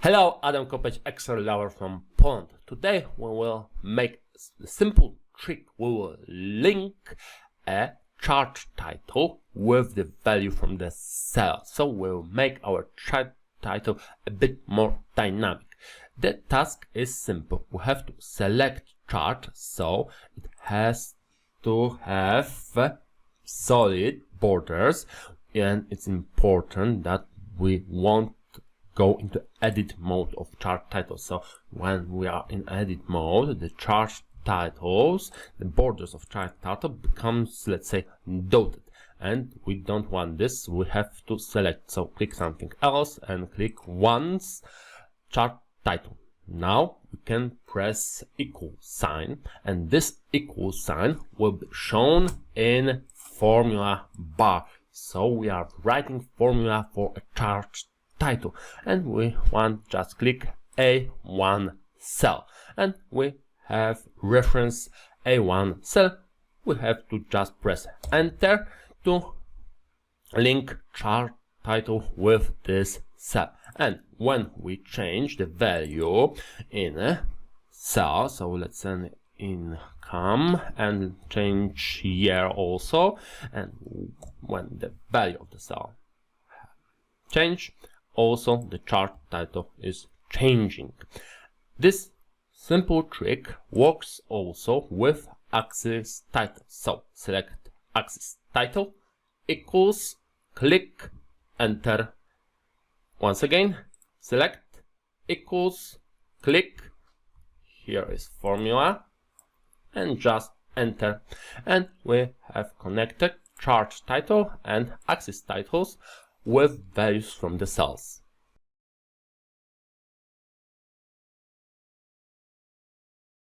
Hello, Adam Kopeć, Excel lover from Poland. Today we will make a simple trick. We will link a chart title with the value from the cell. So we'll make our chart title a bit more dynamic. The task is simple. We have to select chart, so it has to have solid borders, and it's important that we won't go into edit mode of chart titles. So when we are in edit mode, the chart titles, the borders of chart title becomes, let's say, dotted, and we don't want this. We have to select, so click something else and click once chart title. Now we can press equal sign, and this equal sign will be shown in formula bar. So we are writing formula for a chart title, and we want just click A1 cell, and we have reference A1 cell. We have to just press enter to link chart title with this cell. And when we change the value in a cell, so let's send income and change year also, and when the value of the cell change, also the chart title is changing. This simple trick works also with axis title. So select axis title equals, click enter. Once again, select equals, click, here is formula, and just enter, and we have connected chart title and axis titles with values from the cells.